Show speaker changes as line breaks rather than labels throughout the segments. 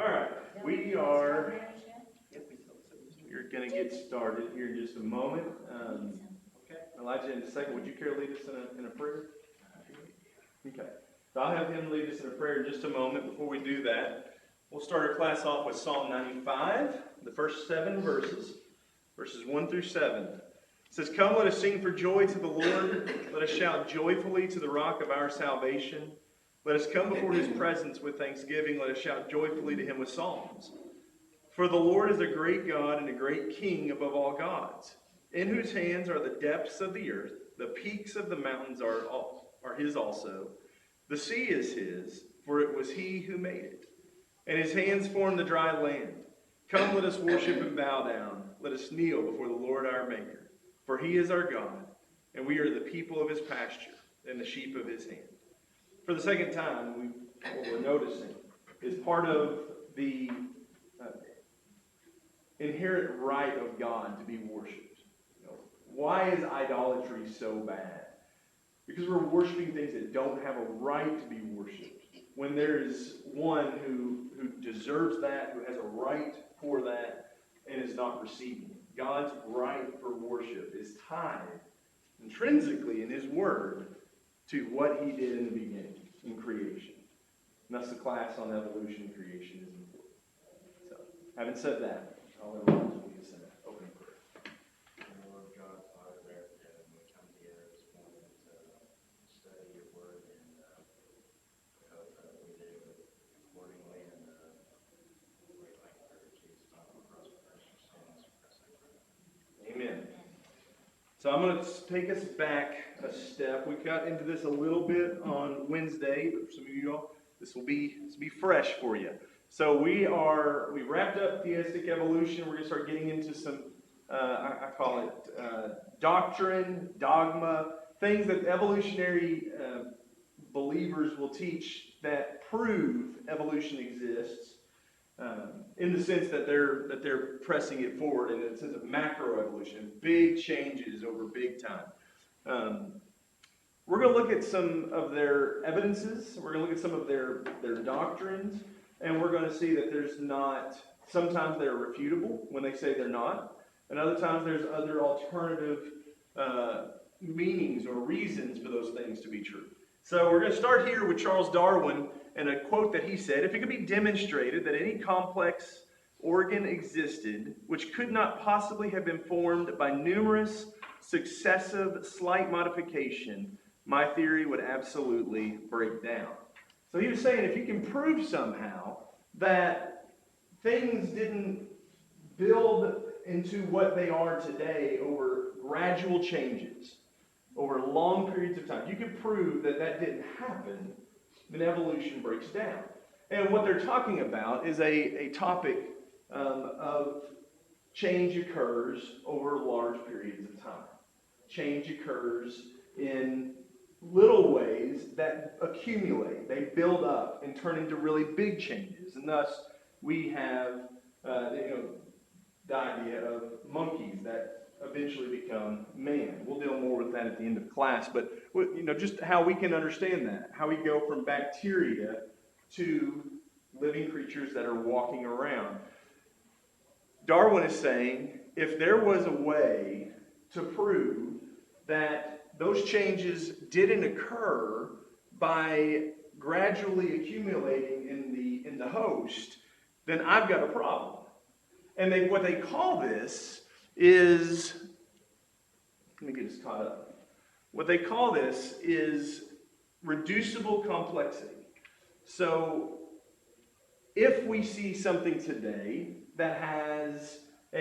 All right, we're going to get started here in just a moment. Elijah, in a second, would you care to lead us in a prayer? Okay. So I'll have him lead us in a prayer in just a moment. Before we do that, we'll start our class off with Psalm 95, the first 7 verses 1 through 7. It says, "Come, let us sing for joy to the Lord. Let us shout joyfully to the rock of our salvation. Let us come before his presence with thanksgiving. Let us shout joyfully to him with psalms. For the Lord is a great God and a great King above all gods, in whose hands are the depths of the earth. The peaks of the mountains are his also. The sea is his, for it was he who made it. And his hands formed the dry land. Come, let us worship and bow down. Let us kneel before the Lord our Maker. For he is our God, and we are the people of his pasture and the sheep of his hand." For the second time, what we're noticing is part of the inherent right of God to be worshipped. Why is idolatry so bad? Because we're worshiping things that don't have a right to be worshipped. When there is one who deserves that, who has a right for that, and is not receiving it. God's right for worship is tied intrinsically in his word to what he did in the beginning, in creation. And thus the class on evolution and creation is important. So, having said that, I'll let Elijah lead us in an opening prayer.
Lord God, Father of heaven, we come together this morning to study your word, and we hope that we do it accordingly, and we thank you for Jesus' final cross for us, your sins.
Amen. So I'm going to take us back a step. We got into this a little bit on Wednesday, but for some of you all, this will be fresh for you. So we wrapped up theistic evolution. We're going to start getting into some, I call it doctrine, dogma, things that evolutionary believers will teach that prove evolution exists. In the sense that they're pressing it forward in the sense of macroevolution, big changes over big time. We're going to look at some of their evidences. We're going to look at some of their doctrines, and we're going to see that there's not. Sometimes they're refutable when they say they're not, and other times there's other alternative meanings or reasons for those things to be true. So we're going to start here with Charles Darwin and a quote that he said, "If it could be demonstrated that any complex organ existed which could not possibly have been formed by numerous successive slight modification, my theory would absolutely break down." So he was saying if you can prove somehow that things didn't build into what they are today over gradual changes, over long periods of time, you can prove that that didn't happen, then evolution breaks down. And what they're talking about is a topic of change occurs over large periods of time. Change occurs in little ways that accumulate. They build up and turn into really big changes. And thus, we have the idea of monkeys that eventually become man. We'll deal more with that at the end of class, but just how we can understand that, how we go from bacteria to living creatures that are walking around. Darwin is saying if there was a way to prove that those changes didn't occur by gradually accumulating in the host, then I've got a problem. And what they call this is, let me get us caught up. What they call this is reducible complexity. So if we see something today that has I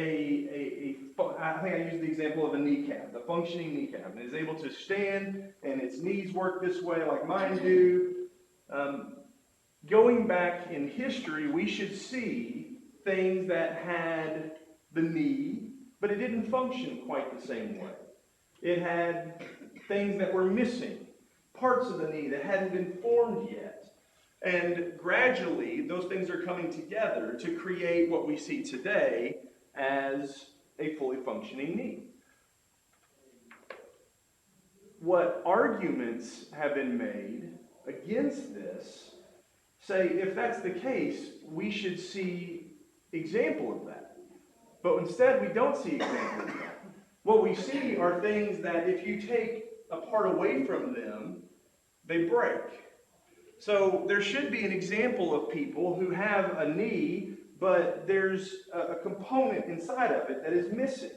think I used the example of a kneecap, the functioning kneecap, and is able to stand and its knees work this way like mine do. Going back in history, we should see things that had the knee, but it didn't function quite the same way. It had things that were missing, parts of the knee that hadn't been formed yet. And gradually, those things are coming together to create what we see today as a fully functioning knee. What arguments have been made against this say if that's the case, we should see example of that. But instead, we don't see example of that. What we see are things that if you take a part away from them, they break. So there should be an example of people who have a knee, but there's a component inside of it that is missing,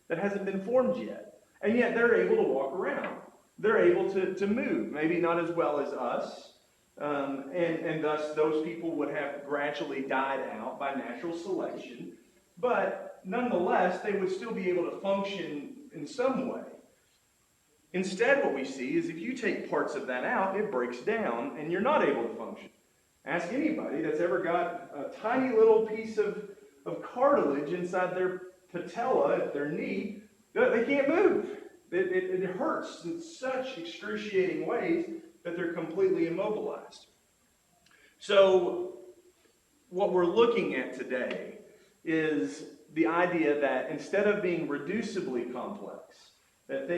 that hasn't been formed yet. And yet they're able to walk around. They're able to move, maybe not as well as us. And thus those people would have gradually died out by natural selection. But nonetheless, they would still be able to function in some way. Instead, what we see is if you take parts of that out, it breaks down and you're not able to function. Ask anybody that's ever got a tiny little piece of cartilage inside their patella, their knee, they can't move. It hurts in such excruciating ways that they're completely immobilized. So what we're looking at today is the idea that instead of being reducibly complex, that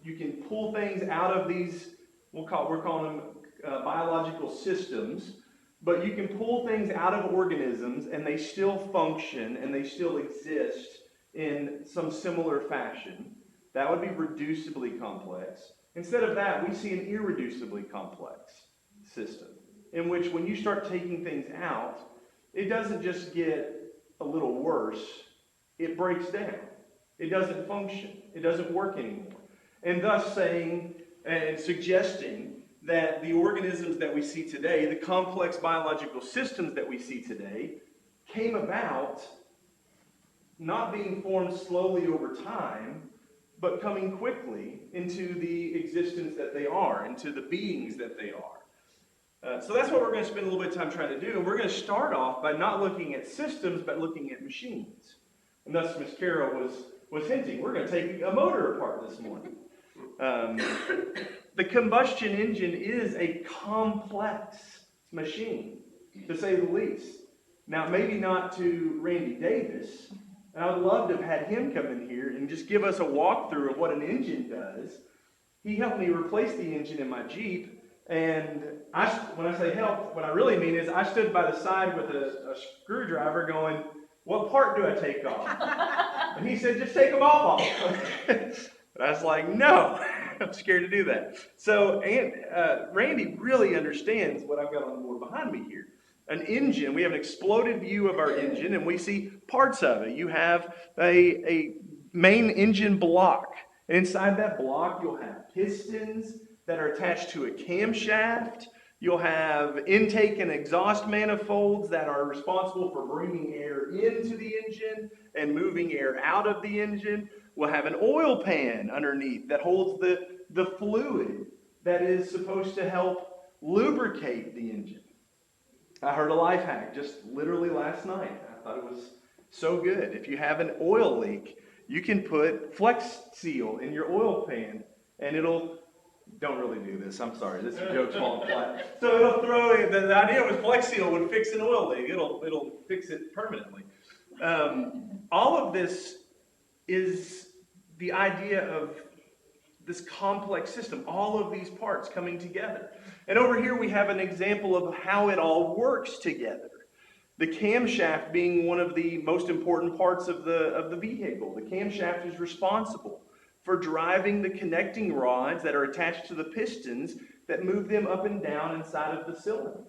you can pull things out of these, we're calling them biological systems, but you can pull things out of organisms and they still function and they still exist in some similar fashion. That would be reducibly complex. Instead of that, we see an irreducibly complex system in which when you start taking things out, it doesn't just get a little worse, it breaks down. It doesn't function. It doesn't work anymore. And thus saying and suggesting that the organisms that we see today, the complex biological systems that we see today, came about not being formed slowly over time, but coming quickly into the existence that they are, into the beings that they are. So that's what we're going to spend a little bit of time trying to do. And we're going to start off by not looking at systems, but looking at machines. And thus Miss Carol was hinting, we're going to take a motor apart this morning. The combustion engine is a complex machine, to say the least. Now, maybe not to Randy Davis, and I would love to have had him come in here and just give us a walkthrough of what an engine does. He helped me replace the engine in my Jeep, and when I say help, what I really mean is I stood by the side with a screwdriver going, what part do I take off? And he said, just take them all off. But I was like, no, I'm scared to do that. So Randy really understands what I've got on the board behind me here. An engine, we have an exploded view of our engine, and we see parts of it. You have a main engine block. And inside that block, you'll have pistons that are attached to a camshaft. You'll have intake and exhaust manifolds that are responsible for bringing air into the engine and moving air out of the engine. We'll have an oil pan underneath that holds the fluid that is supposed to help lubricate the engine. I heard a life hack just literally last night. I thought it was so good. If you have an oil leak, you can put Flex Seal in your oil pan and don't really do this. I'm sorry. This joke's falling flat. So it'll the idea was Flex Seal would fix an oil leak. It'll fix it permanently. All of this is the idea of this complex system, all of these parts coming together. And over here we have an example of how it all works together. The camshaft being one of the most important parts of the vehicle. The camshaft is responsible for driving the connecting rods that are attached to the pistons that move them up and down inside of the cylinder.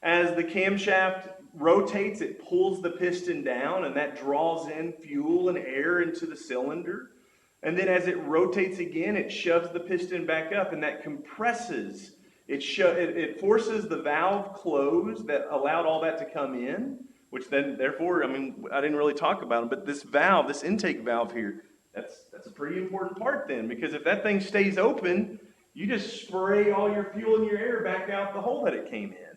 As the camshaft rotates, it pulls the piston down, and that draws in fuel and air into the cylinder. And then as it rotates again, it shoves the piston back up, and that compresses. It forces the valve closed that allowed all that to come in, which then, therefore, I didn't really talk about it, but this valve, this intake valve here, that's a pretty important part then, because if that thing stays open, you just spray all your fuel and your air back out the hole that it came in.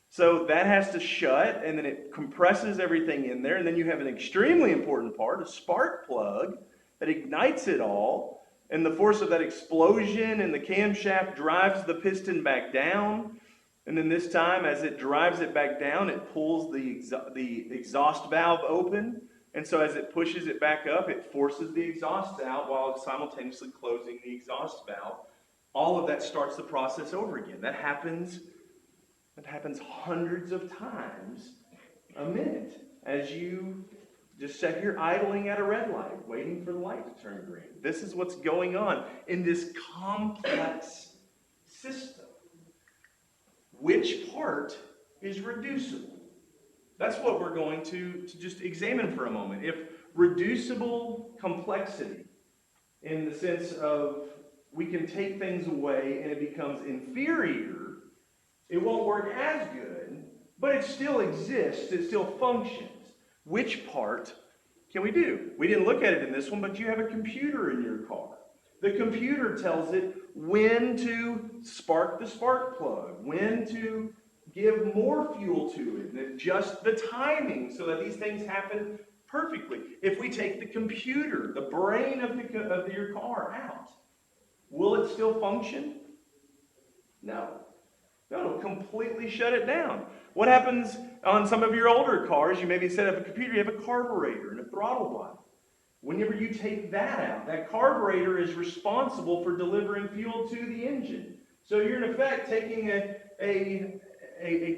So that has to shut, and then it compresses everything in there, and then you have an extremely important part, a spark plug, that ignites it all, and the force of that explosion and the camshaft drives the piston back down, and then this time, as it drives it back down, it pulls the exhaust valve open, and so as it pushes it back up, it forces the exhaust out while simultaneously closing the exhaust valve. All of that starts the process over again. That happens It happens hundreds of times a minute as you just sit here idling at a red light, waiting for the light to turn green. This is what's going on in this complex system. Which part is reducible? That's what we're going to just examine for a moment. If reducible complexity, in the sense of we can take things away and it becomes inferior, it won't work as good, but it still exists, it still functions. Which part can we do? We didn't look at it in this one, but you have a computer in your car. The computer tells it when to spark the spark plug, when to give more fuel to it, and adjust the timing so that these things happen perfectly. If we take the computer, the brain of your car out, will it still function? No. No, it'll completely shut it down. What happens on some of your older cars? You maybe set up a computer, you have a carburetor and a throttle body. Whenever you take that out, that carburetor is responsible for delivering fuel to the engine. So you're in effect taking a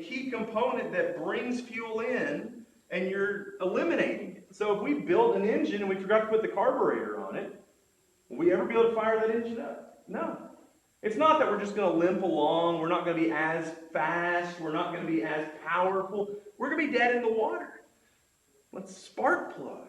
key component that brings fuel in and you're eliminating it. So if we built an engine and we forgot to put the carburetor on it, will we ever be able to fire that engine up? No. It's not that we're just going to limp along, we're not going to be as fast, we're not going to be as powerful. We're going to be dead in the water. Let's spark plug.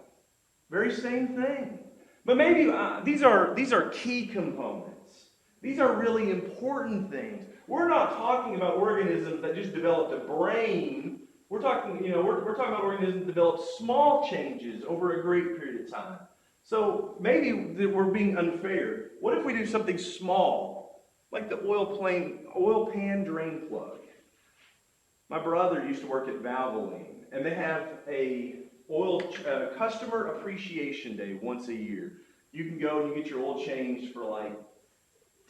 Very same thing. But maybe these are key components. These are really important things. We're not talking about organisms that just developed a brain. We're talking about organisms that develop small changes over a great period of time. So maybe we're being unfair. What if we do something small, like the oil pan drain plug? My brother used to work at Valvoline, and they have a customer appreciation day once a year. You can go and you get your oil changed for like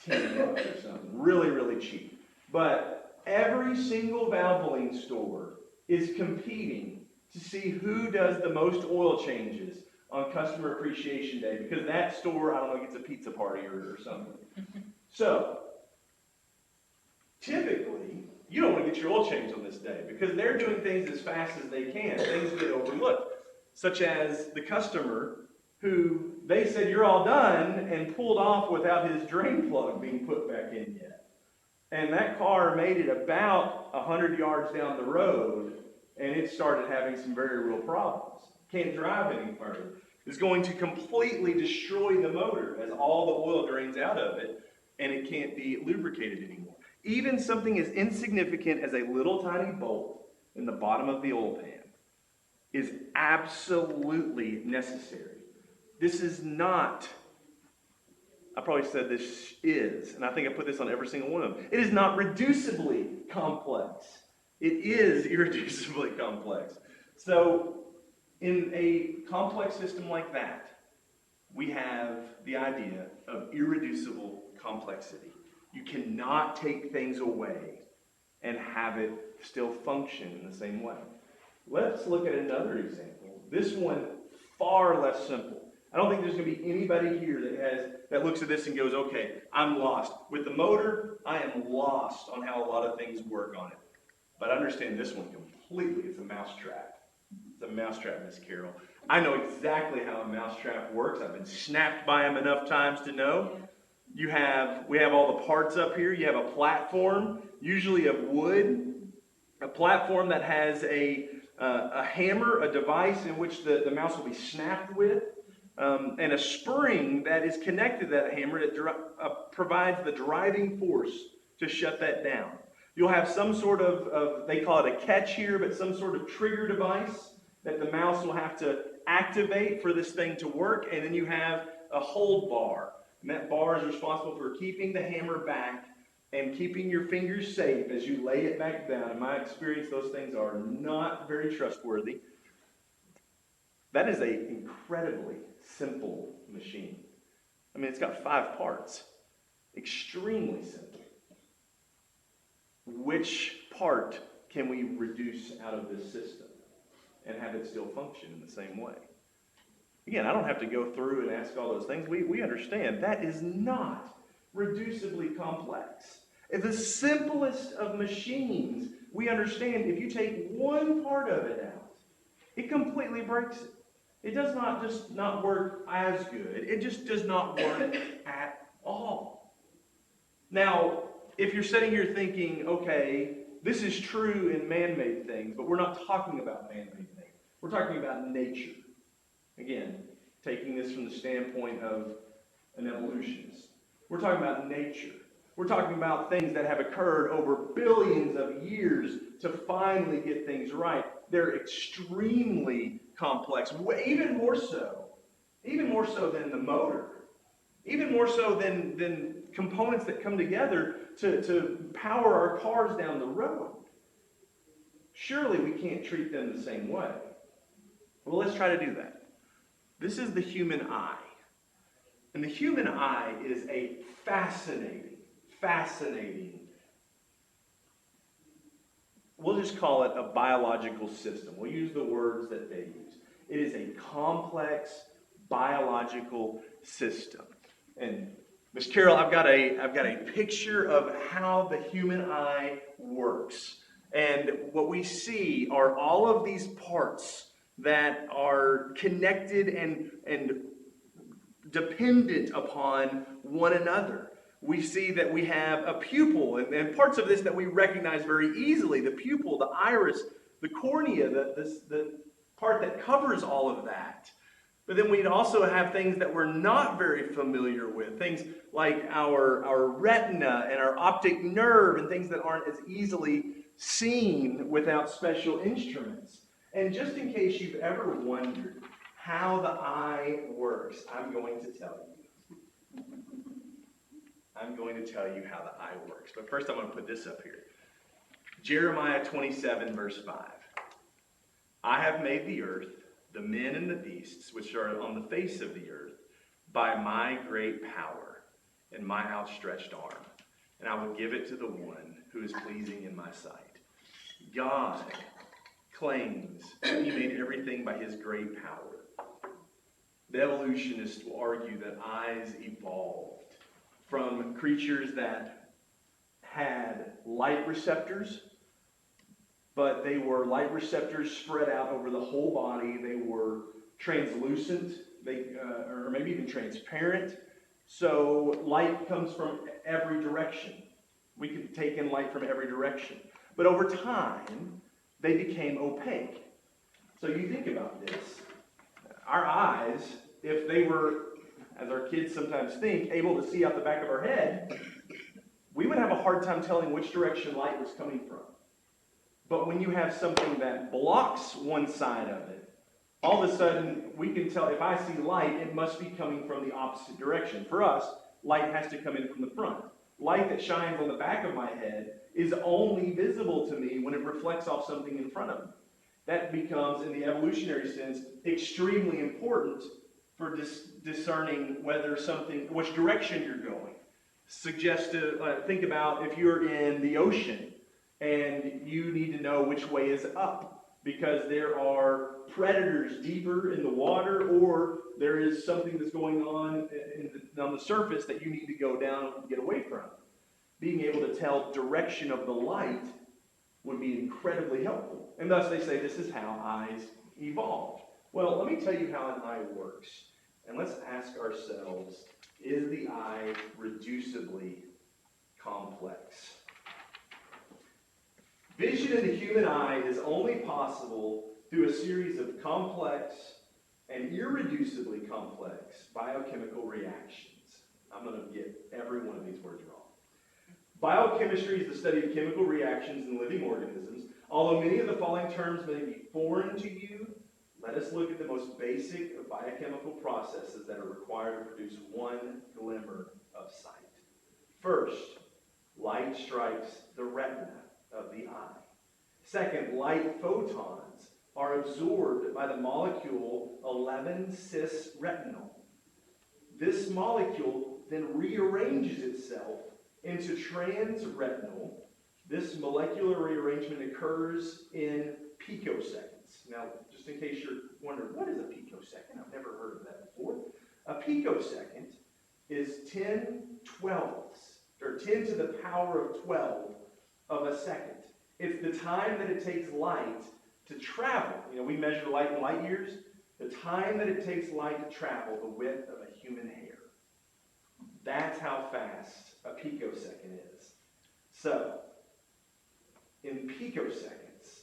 $10 or something. Really, really cheap. But every single Valvoline store is competing to see who does the most oil changes on customer appreciation day, because that store, I don't know, gets a pizza party or something. So, typically, you don't want to get your oil changed on this day because they're doing things as fast as they can. Things get overlooked, such as the customer who they said you're all done and pulled off without his drain plug being put back in yet. And that car made it about 100 yards down the road and it started having some very real problems. Can't drive any further. It's going to completely destroy the motor as all the oil drains out of it and it can't be lubricated anymore. Even something as insignificant as a little tiny bolt in the bottom of the oil pan is absolutely necessary. This is not, I probably said this is, and I think I put this on every single one of them. It is not reducibly complex. It is irreducibly complex. So in a complex system like that, we have the idea of irreducible complexity. You cannot take things away and have it still function in the same way. Let's look at another example. This one, far less simple. I don't think there's going to be anybody here that looks at this and goes, okay, I'm lost. With the motor, I am lost on how a lot of things work on it. But understand this one completely. It's a mousetrap. It's a mousetrap, Miss Carol. I know exactly how a mousetrap works. I've been snapped by them enough times to know. We have all the parts up here. You have a platform, usually of wood, a platform that has a hammer, a device in which the mouse will be snapped with, and a spring that is connected to that hammer that provides the driving force to shut that down. You'll have some sort of, they call it a catch here, but some sort of trigger device that the mouse will have to activate for this thing to work, and then you have a hold bar. And that bar is responsible for keeping the hammer back and keeping your fingers safe as you lay it back down. In my experience, those things are not very trustworthy. That is an incredibly simple machine. I mean, it's got 5 parts. Extremely simple. Which part can we reduce out of this system and have it still function in the same way? Again, I don't have to go through and ask all those things. We understand that is not reducibly complex. The simplest of machines, we understand if you take one part of it out, it completely breaks it. It does not just not work as good. It just does not work at all. Now, if you're sitting here thinking, okay, this is true in man-made things, but we're not talking about man-made things. We're talking about nature. Again, taking this from the standpoint of an evolutionist. We're talking about nature. We're talking about things that have occurred over billions of years to finally get things right. They're extremely complex, even more so than the motor, even more so than components that come together to power our cars down the road. Surely we can't treat them the same way. Well, let's try to do that. This is the human eye. And the human eye is a fascinating, we'll just call it a biological system. We'll use the words that they use. It is a complex biological system. And Miss Carol, I've got a picture of how the human eye works. And what we see are all of these parts that are connected and dependent upon one another. We see that we have a pupil, and parts of this that we recognize very easily. The pupil, the iris, the cornea, the part that covers all of that. But then we'd also have things that we're not very familiar with. Things like our retina and our optic nerve and things that aren't as easily seen without special instruments. And just in case you've ever wondered how the eye works, I'm going to tell you. I'm going to tell you how the eye works. But first I'm going to put this up here. Jeremiah 27, verse 5. I have made the earth, the men and the beasts, which are on the face of the earth, by my great power and my outstretched arm. And I will give it to the one who is pleasing in my sight. God claims that he made everything by his great power. The evolutionists will argue that eyes evolved from creatures that had light receptors, but they were light receptors spread out over the whole body. They were translucent, or maybe even transparent. So light comes from every direction. We could take in light from every direction. But over time, they became opaque. So you think about this. Our eyes, if they were, as our kids sometimes think, able to see out the back of our head, we would have a hard time telling which direction light was coming from. But when you have something that blocks one side of it, all of a sudden we can tell if I see light, it must be coming from the opposite direction. For us, light has to come in from the front. Light that shines on the back of my head is only visible to me when it reflects off something in front of me. That becomes, in the evolutionary sense, extremely important for discerning which direction you're going. Suggest to think about if you're in the ocean and you need to know which way is up because there are predators deeper in the water, or there is something that's going on on the surface that you need to go down and get away from. Being able to tell direction of the light would be incredibly helpful. And thus they say this is how eyes evolved. Well, let me tell you how an eye works. And let's ask ourselves, is the eye reducibly complex? Vision in the human eye is only possible through a series of complex and irreducibly complex biochemical reactions. I'm going to get every one of these words wrong. Biochemistry is the study of chemical reactions in living organisms. Although many of the following terms may be foreign to you, let us look at the most basic of biochemical processes that are required to produce one glimmer of sight. First, light strikes the retina of the eye. Second, light photons are absorbed by the molecule 11-cis-retinol. This molecule then rearranges itself into transretinal. This molecular rearrangement occurs in picoseconds. Now, just in case you're wondering, what is a picosecond? I've never heard of that before. A picosecond is 10 twelfths or 10 to the power of 12 of a second. It's the time that it takes light to travel. We measure light in light years. The time that it takes light to travel the width of a human hair. That's how fast a picosecond is. So, in picoseconds,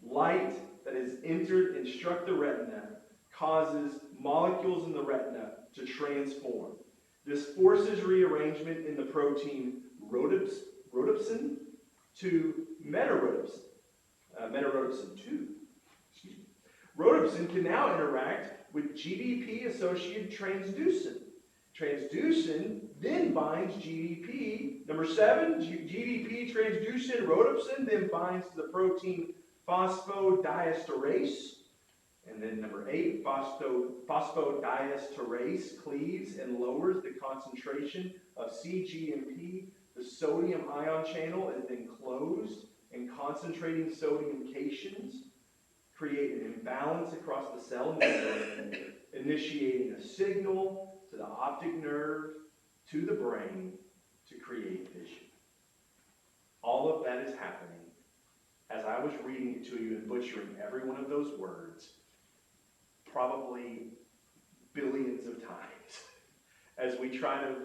light that is entered and struck the retina causes molecules in the retina to transform. This forces rearrangement in the protein rhodopsin to metarhodopsin. Metarhodopsin 2. Excuse me. Rhodopsin can now interact with GDP-associated transducin. Transducin then binds GDP. Number 7, GDP transducin rhodopsin then binds to the protein phosphodiesterase. And then number 8, phosphodiesterase cleaves and lowers the concentration of cGMP. The sodium ion channel is then closed, and concentrating sodium cations create an imbalance across the cell membrane, initiating a signal to the optic nerve, to the brain, to create vision. All of that is happening as I was reading it to you and butchering every one of those words, probably billions of times, as we try to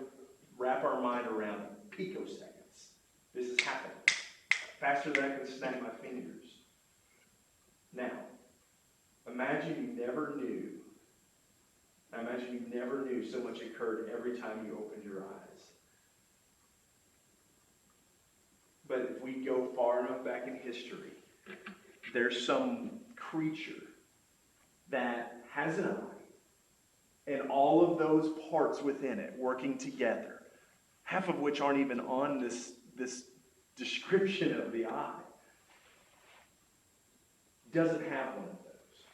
wrap our mind around picoseconds. This is happening faster than I can snap my fingers. Now, imagine you never knew so much occurred every time you opened your eyes. But if we go far enough back in history, there's some creature that has an eye, and all of those parts within it working together, half of which aren't even on this description of the eye, doesn't have one of those.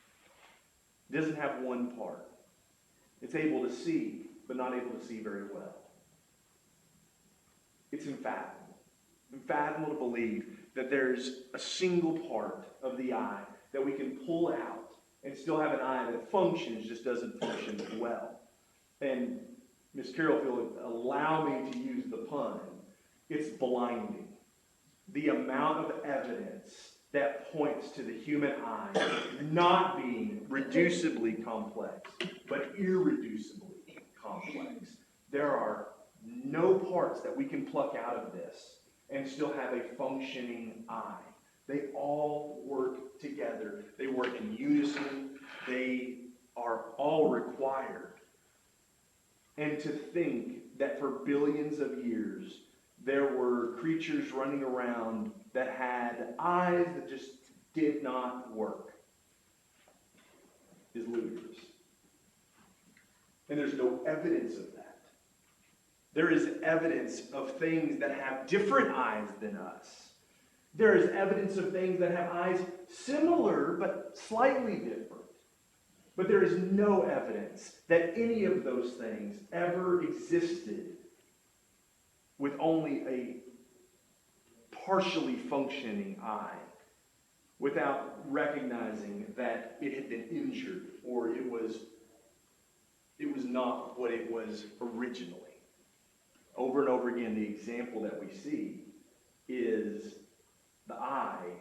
Doesn't have one part. It's able to see, but not able to see very well. It's unfathomable. Unfathomable to believe that there's a single part of the eye that we can pull out and still have an eye that functions, just doesn't function well. And Miss Carroll, if you'll allow me to use the pun, it's blinding. The amount of evidence that points to the human eye not being reducibly complex, but irreducibly complex. There are no parts that we can pluck out of this and still have a functioning eye. They all work together. They work in unison. They are all required. And to think that for billions of years, there were creatures running around that had eyes that just did not work is ludicrous. And there's no evidence of that. There is evidence of things that have different eyes than us. There is evidence of things that have eyes similar but slightly different. But there is no evidence that any of those things ever existed with only a partially functioning eye, without recognizing that it had been injured or it was not what it was originally. Over and over again, the example that we see is the eye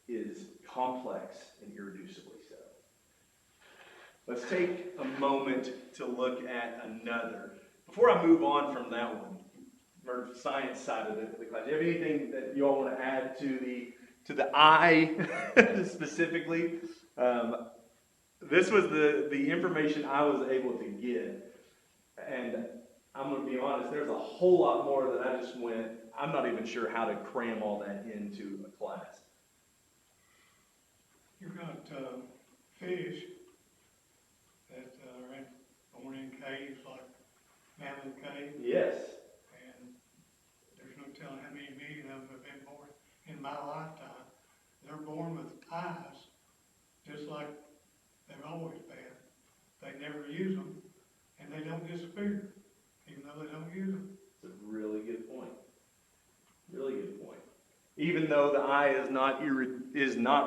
is complex and irreducibly so. Let's take a moment to look at another. Before I move on from that one, or science side of the class, do you have anything that you all want to add to the eye specifically? This was the information I was able to get, and I'm going to be honest, there's a whole lot more that I just I'm not even sure how to cram all that into a class.
You've got fish that are born in caves like Mammoth Cave.
Yes.
And there's no telling how many million of them have been born in my lifetime. They're born with eyes just like they've always been. They never use them, and they don't disappear, even though they don't use them.
It's a really good point. Really good point. Even though the eye is not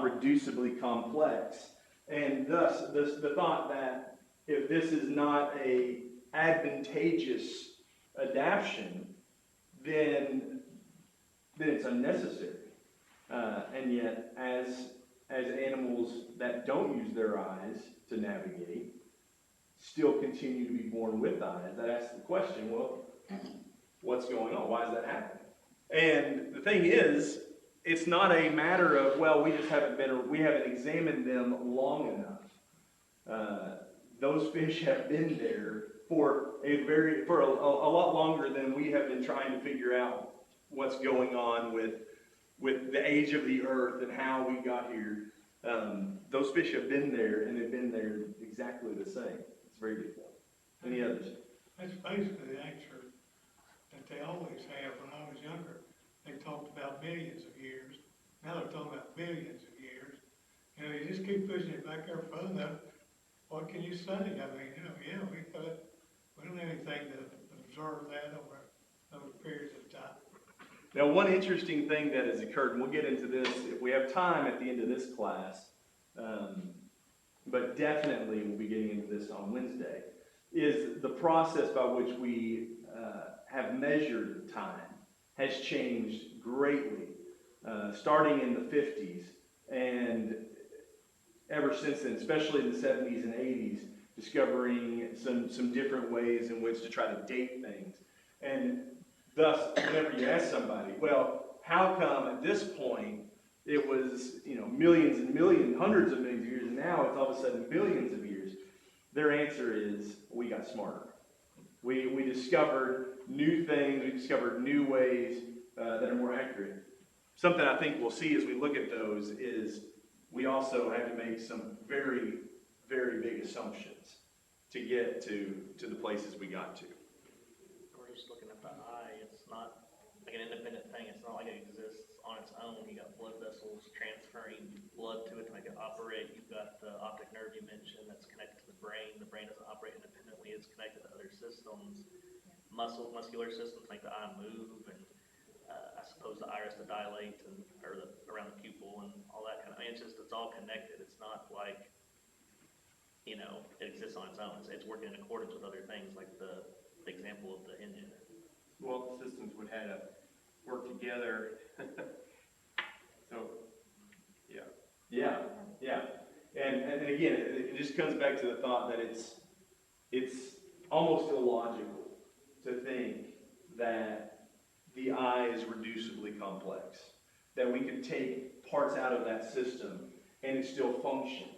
reducibly complex, and thus the thought that if this is not a advantageous adaptation, then it's unnecessary. And yet, as animals that don't use their eyes to navigate still continue to be born with eyes, that asks the question, well, what's going on? Why is that happening? And the thing is, it's not a matter of, well, we haven't examined them long enough. Those fish have been there for a lot longer than we have been trying to figure out what's going on with the age of the earth and how we got here. Those fish have been there, and they've been there exactly the same. It's a very good point. Any others?
That's basically the answer that they always have. When I was younger, they talked about millions of years. Now they're talking about billions of years. You know, you just keep pushing it back there further enough. What can you say? I mean, we don't have anything to observe that over those periods of time.
Now, one interesting thing that has occurred, and we'll get into this if we have time at the end of this class, but definitely we'll be getting into this on Wednesday, is the process by which we have measured time has changed greatly, starting in the 50s, and ever since then, especially in the 70s and 80s, discovering some different ways in which to try to date things. And thus, whenever you ask somebody, well, how come at this point it was, millions and millions, hundreds of millions of years, and now it's all of a sudden billions of years? Their answer is, we got smarter. We discovered new things, we discovered new ways that are more accurate. Something I think we'll see as we look at those is we also had to make some very, very big assumptions to get to the places we got to.
We're just looking at the eye. It's not like an independent thing. It's not like it exists on its own. You got blood vessels transferring blood to it to make it operate. You've got the optic nerve you mentioned that's connected to the brain. The brain doesn't operate independently. It's connected to other systems. Muscular systems make the eye move, and I suppose the iris to dilate around the pupil and all that kind of. It's all connected. It's not like it exists on its own. It's working in accordance with other things, like the example of the engine.
Well, the systems would have to work together. So, yeah.
Yeah. And again, it just comes back to the thought that it's almost illogical to think that the eye is reducibly complex, that we could take parts out of that system and it still function,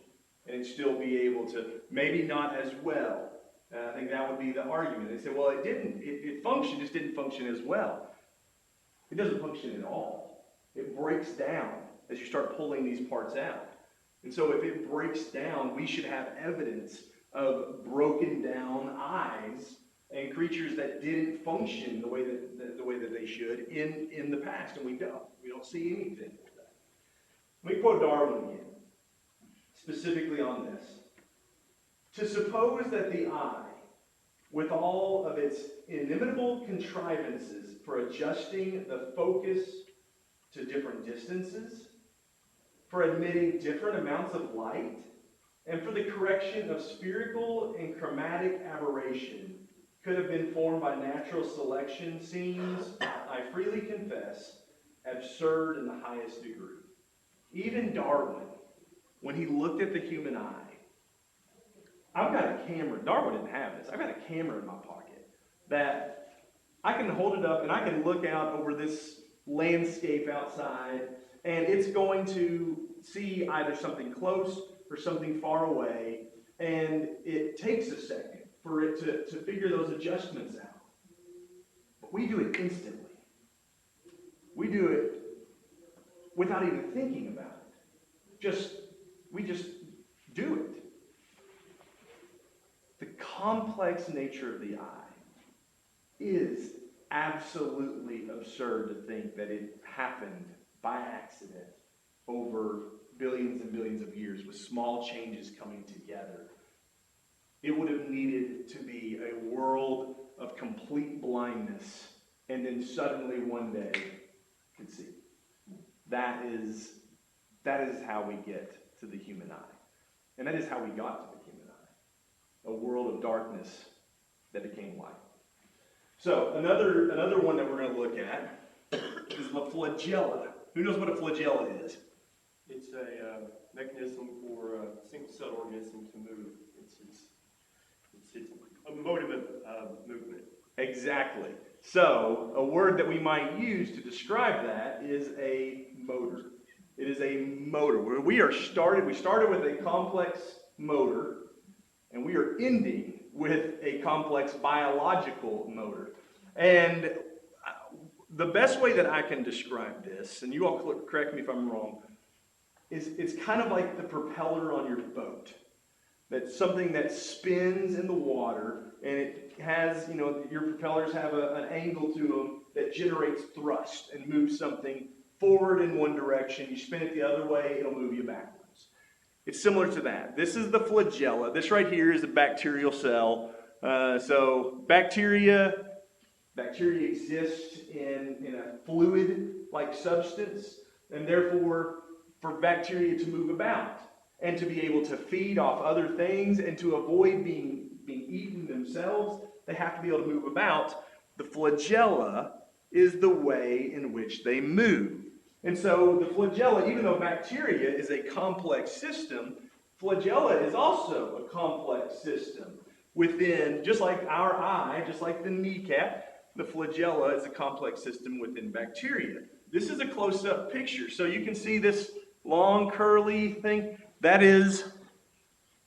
and it still be able to, maybe not as well. I think that would be the argument. They say, well, it functioned, just didn't function as well. It doesn't function at all. It breaks down as you start pulling these parts out. And so if it breaks down, we should have evidence of broken down eyes and creatures that didn't function the way that they should in the past, and we don't. We don't see anything of that. Let me quote Darwin again, specifically on this. To suppose that the eye, with all of its inimitable contrivances for adjusting the focus to different distances, for admitting different amounts of light, and for the correction of spherical and chromatic aberration, could have been formed by natural selection seems, I freely confess, absurd in the highest degree. Even Darwin, when he looked at the human eye, I've got a camera. Darwin didn't have this. I've got a camera in my pocket that I can hold it up and I can look out over this landscape outside, and it's going to see either something close or something far away, and it takes a second for it to figure those adjustments out. But we do it instantly. We do it without even thinking about it. We just do it. The complex nature of the eye is absolutely absurd to think that it happened by accident over billions and billions of years with small changes coming together. It would have needed to be a world of complete blindness, and then suddenly one day could see. That is how we get to the human eye. And that is how we got to the human eye. A world of darkness that became light. So another one that we're going to look at is the flagella. Who knows what a flagella is?
It's a mechanism for a single-celled organism to move. It's a motive of movement.
Exactly. So a word that we might use to describe that is a motor. It is a motor. We started with a complex motor, and we are ending with a complex biological motor. And the best way that I can describe this, and you all correct me if I'm wrong, is it's kind of like the propeller on your boat. That's something that spins in the water, and it has, your propellers have an angle to them that generates thrust and moves something forward in one direction. You spin it the other way, it'll move you backwards. It's similar to that. This is the flagella. This right here is a bacterial cell. So bacteria exist in a fluid-like substance, and therefore, for bacteria to move about and to be able to feed off other things and to avoid being eaten themselves, they have to be able to move about. The flagella is the way in which they move. And so the flagella, even though bacteria is a complex system, flagella is also a complex system. Within, just like our eye, just like the kneecap, the flagella is a complex system within bacteria. This is a close-up picture. So you can see this long, curly thing. That is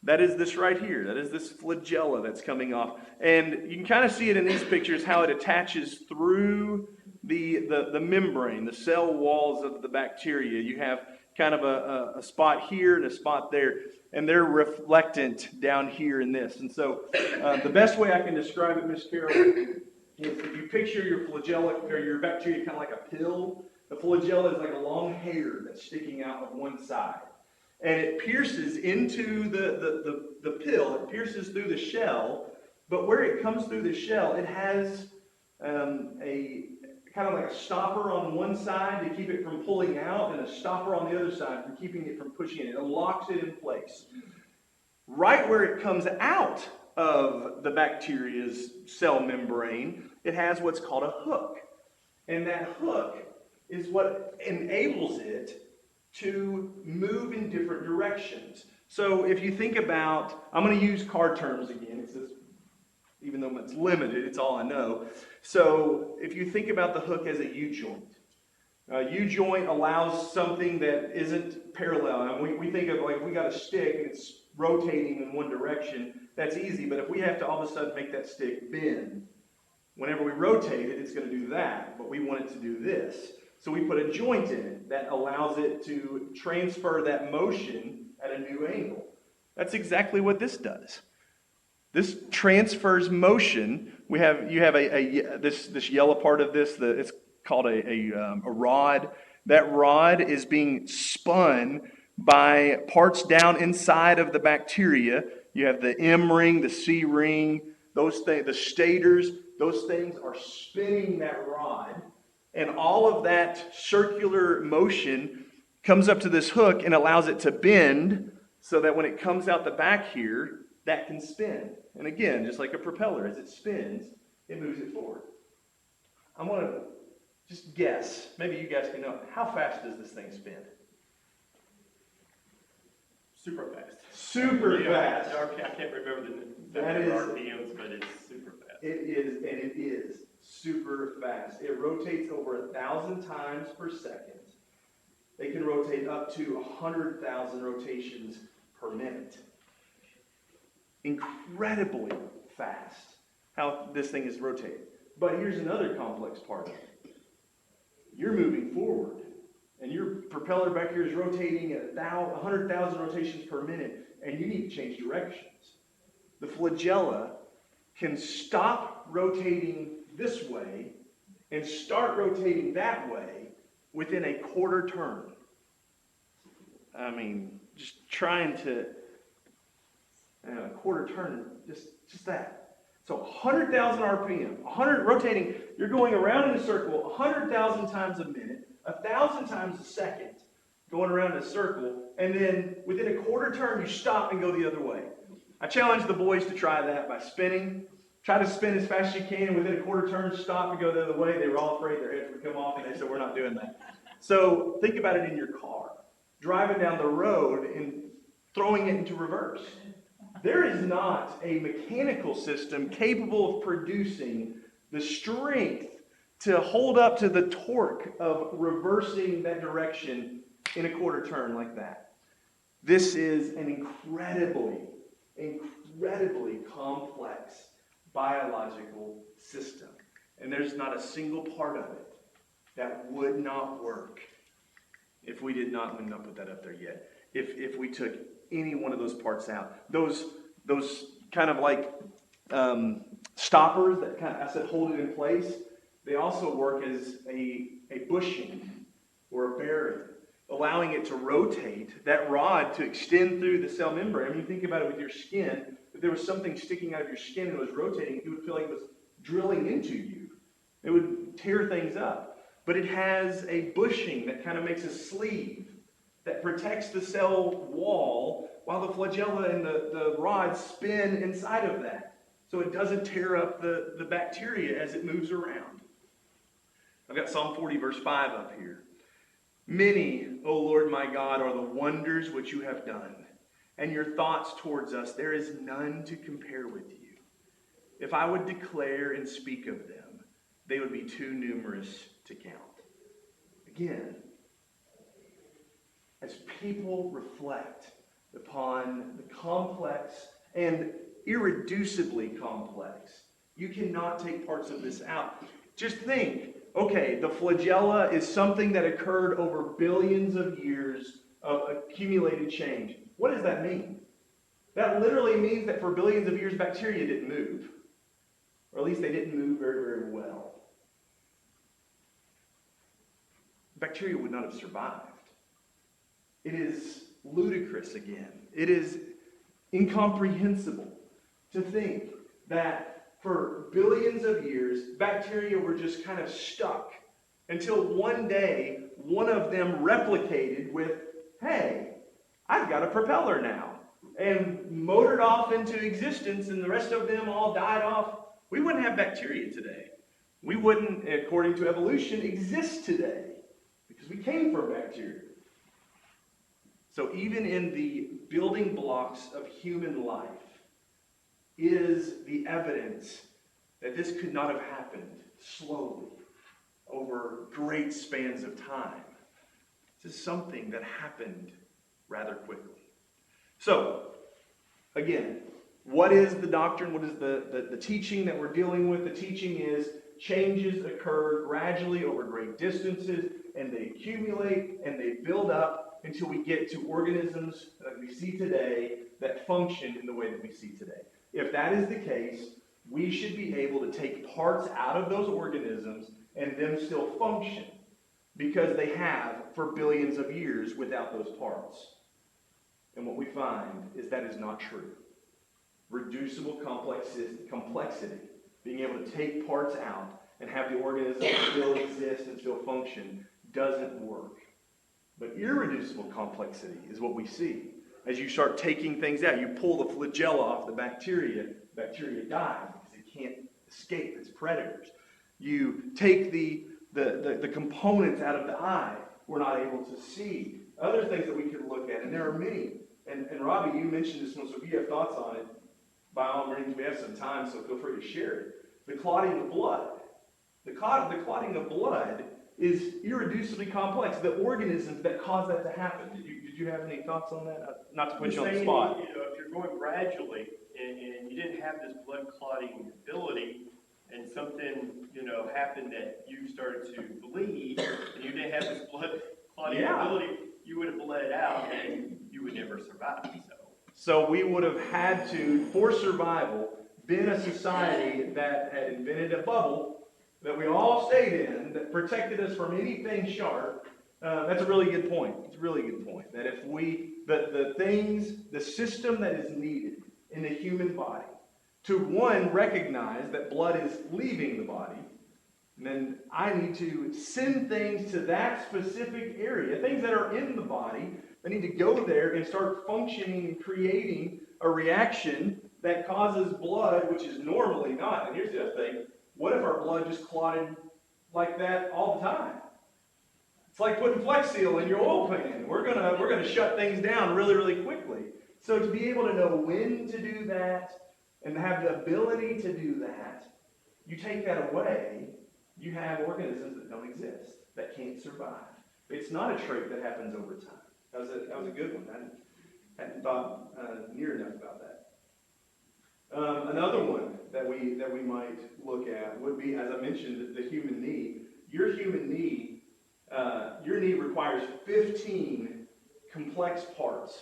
this right here. That is this flagella that's coming off. And you can kind of see it in these pictures, how it attaches through the membrane, the cell walls of the bacteria. You have kind of a spot here and a spot there, and they're reflectant down here in this. And so the best way I can describe it, Miss Carol, is if you picture your flagella or your bacteria kind of like a pill, the flagella is like a long hair that's sticking out of one side. And it pierces into the pill, it pierces through the shell, but where it comes through the shell, it has a kind of like a stopper on one side to keep it from pulling out, and a stopper on the other side for keeping it from pushing it. It locks it in place. Right where it comes out of the bacteria's cell membrane, it has what's called a hook. And that hook is what enables it to move in different directions. So if you think about, I'm going to use car terms again. It's just, even though it's limited, it's all I know. So if you think about the hook as a U-joint, a U-joint allows something that isn't parallel. And we think of like, we got a stick and it's rotating in one direction, that's easy. But if we have to all of a sudden make that stick bend, whenever we rotate it, it's going to do that. But we want it to do this. So we put a joint in it that allows it to transfer that motion at a new angle. That's exactly what this does. This transfers motion. You have this yellow part of this. It's called a rod. That rod is being spun by parts down inside of the bacteria. You have the M ring, the C ring, those things, the stators. Those things are spinning that rod. And all of that circular motion comes up to this hook and allows it to bend so that when it comes out the back here, that can spin. And again, just like a propeller, as it spins, it moves it forward. I want to just guess, maybe you guys can know, how fast does this thing spin?
Super fast.
Super fast.
I can't remember the RPMs, but it's super fast.
It is super fast. It rotates over 1,000 times per second. They can rotate up to 100,000 rotations per minute. Incredibly fast how this thing is rotating. But here's another complex part of it. You're moving forward, and your propeller back here is rotating at 100,000 rotations per minute, and you need to change directions. The flagella can stop rotating this way and start rotating that way within a quarter turn. I mean, just trying to, a quarter turn, just that. So 100,000 RPM, 100 rotating, you're going around in a circle 100,000 times a minute, 1,000 times a second, going around in a circle, and then within a quarter turn, you stop and go the other way. I challenge the boys to try that by spinning Try to spin as fast as you can, and within a quarter turn, stop and go the other way. They were all afraid their heads would come off, and they said, we're not doing that. So think about it in your car. Driving down the road and throwing it into reverse. There is not a mechanical system capable of producing the strength to hold up to the torque of reversing that direction in a quarter turn like that. This is an incredibly complex biological system. And there's not a single part of it that would not work if we did not, let me not put that up there yet, if we took any one of those parts out. Those kind of like stoppers that kind of, I said, hold it in place, they also work as a bushing or a barrier, allowing it to rotate, that rod to extend through the cell membrane. I mean, you think about it with your skin. If there was something sticking out of your skin and it was rotating, you would feel like it was drilling into you. It would tear things up. But it has a bushing that kind of makes a sleeve that protects the cell wall while the flagella and the rods spin inside of that. So it doesn't tear up the bacteria as it moves around. I've got Psalm 40 verse 5 up here. Many, O Lord my God, are the wonders which you have done, and your thoughts towards us, there is none to compare with you. If I would declare and speak of them, they would be too numerous to count. Again, as people reflect upon the complex and irreducibly complex, you cannot take parts of this out. Just think, okay, the flagella is something that occurred over billions of years of accumulated change. What does that mean? That literally means that for billions of years, bacteria didn't move. Or at least they didn't move very, very well. Bacteria would not have survived. It is ludicrous again. It is incomprehensible to think that for billions of years, bacteria were just kind of stuck until one day, one of them replicated with, hey, I've got a propeller now, and motored off into existence, and the rest of them all died off. We wouldn't have bacteria today. We wouldn't, according to evolution, exist today because we came from bacteria. So even in the building blocks of human life is the evidence that this could not have happened slowly over great spans of time. This is something that happened rather quickly. So, again, what is the doctrine? What is the teaching that we're dealing with? The teaching is changes occur gradually over great distances, and they accumulate and they build up until we get to organisms that we see today that function in the way that we see today. If that is the case, we should be able to take parts out of those organisms and them still function because they have for billions of years without those parts. And what we find is that is not true. Reducible complexity, being able to take parts out and have the organism still exist and still function, doesn't work. But irreducible complexity is what we see. As you start taking things out, you pull the flagella off the bacteria dies because it can't escape its predators. You take the components out of the eye, we're not able to see. Other things that we could look at, and there are many. And Robbie, you mentioned this one, so if you have thoughts on it, by all means, we have some time, so feel free to share it. The clotting of blood. The clotting of blood is irreducibly complex. The organisms that cause that to happen. Did you have any thoughts on that? Not to put you on the spot.
If you're going gradually and you didn't have this blood clotting ability, and something happened that you started to bleed, and you didn't have this blood clotting ability, you would have bled out, and you would never survive.
So we would have had to, for survival, been a society that had invented a bubble that we all stayed in, that protected us from anything sharp. That's a really good point. It's a really good point. That if the system that is needed in the human body, to one, recognize that blood is leaving the body, and then I need to send things to that specific area, things that are in the body, that need to go there and start functioning and creating a reaction that causes blood, which is normally not. And here's the other thing. What if our blood just clotted like that all the time? It's like putting Flex Seal in your oil pan. We're gonna shut things down really, really quickly. So to be able to know when to do that and have the ability to do that, you take that away, you have organisms that don't exist, that can't survive. It's not a trait that happens over time. That was a good one. I hadn't thought near enough about that. Another one that we might look at would be, as I mentioned, the human knee. Your human knee, your knee requires 15 complex parts.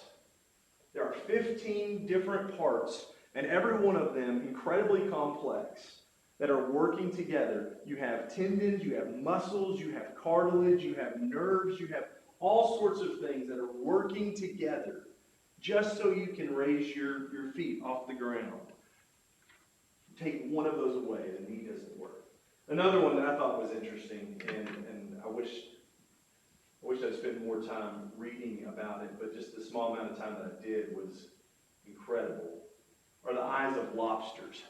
There are 15 different parts, and every one of them incredibly complex, that are working together. You have tendons, you have muscles, you have cartilage, you have nerves, you have all sorts of things that are working together just so you can raise your feet off the ground. Take one of those away, the knee doesn't work. Another one that I thought was interesting, and I wish I'd spent more time reading about it, but just the small amount of time that I did was incredible, are the eyes of lobsters.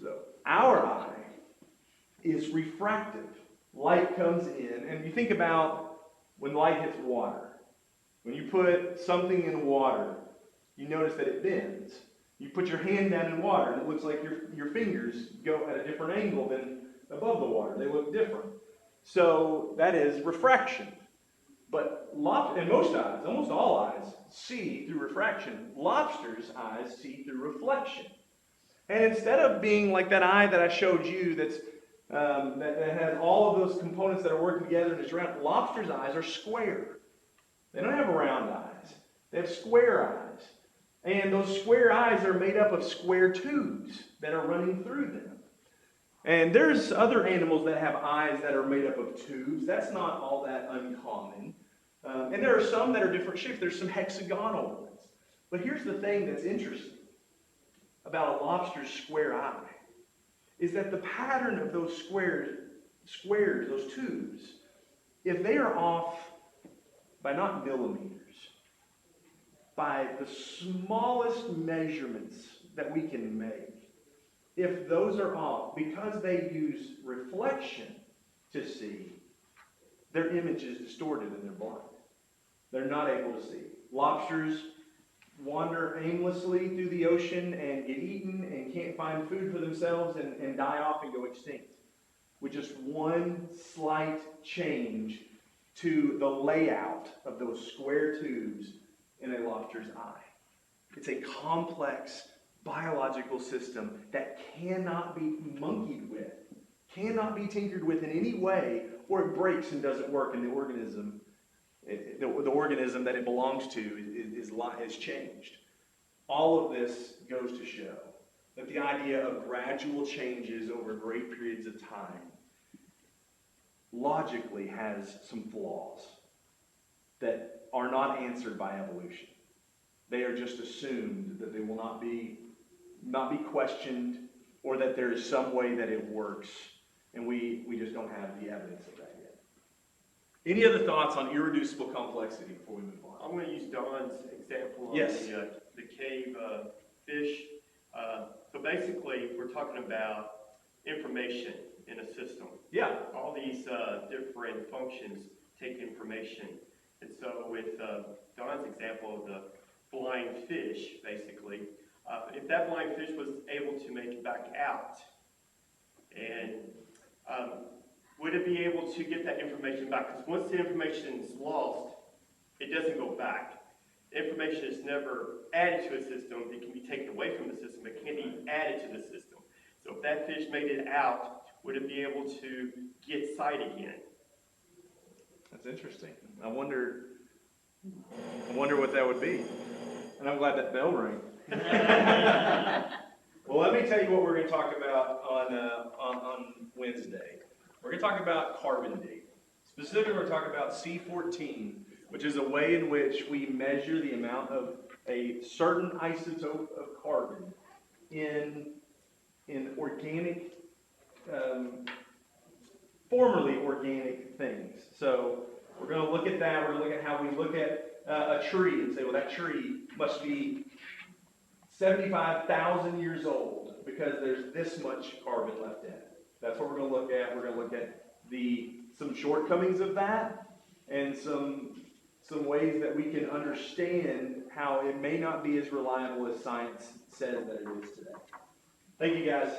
So, our eye is refractive. Light comes in, and you think about when light hits water. When you put something in water, you notice that it bends. You put your hand down in water, and it looks like your fingers go at a different angle than above the water. They look different. So that is refraction. But and most eyes, almost all eyes, see through refraction. Lobsters' eyes see through reflection. And instead of being like that eye that I showed you that has all of those components that are working together and is round, lobsters' eyes are square. They don't have round eyes. They have square eyes. And those square eyes are made up of square tubes that are running through them. And there's other animals that have eyes that are made up of tubes. That's not all that uncommon. And there are some that are different shapes. There's some hexagonal ones. But here's the thing that's interesting about a lobster's square eye is that the pattern of those squares, those tubes, if they are off by not millimeters, by the smallest measurements that we can make, if those are off, because they use reflection to see, their image is distorted and they're blind. They're not able to see. Lobsters wander aimlessly through the ocean and get eaten and can't find food for themselves and die off and go extinct with just one slight change to the layout of those square tubes in a lobster's eye. It's a complex biological system that cannot be monkeyed with, cannot be tinkered with in any way, or it breaks and doesn't work, and the organism that it belongs to is changed. All of this goes to show that the idea of gradual changes over great periods of time logically has some flaws that are not answered by evolution. They are just assumed that they will not be questioned, or that there is some way that it works, and we just don't have the evidence of that yet. Any other thoughts on irreducible complexity before we move on?
I'm going to use Don's example of
Yes.
the cave fish. So basically, we're talking about information in a system.
Yeah.
All these different functions take information. And so with Don's example of the blind fish, basically, if that blind fish was able to make it back out, and would it be able to get that information back? Because once the information is lost, it doesn't go back. Information is never added to a system. It can be taken away from the system. It can't be added to the system. So if that fish made it out, would it be able to get sight again?
That's interesting. I wonder what that would be. And I'm glad that bell rang. Well, let me tell you what we're going to talk about on Wednesday. We're going to talk about carbon dating. Specifically, we're talking about C14, which is a way in which we measure the amount of a certain isotope of carbon in organic, formerly organic things. So we're going to look at that. We're going to look at how we look at a tree and say, well, that tree must be 75,000 years old because there's this much carbon left in it. That's what we're going to look at. We're going to look at some shortcomings of that and some ways that we can understand how it may not be as reliable as science says that it is today. Thank you, guys.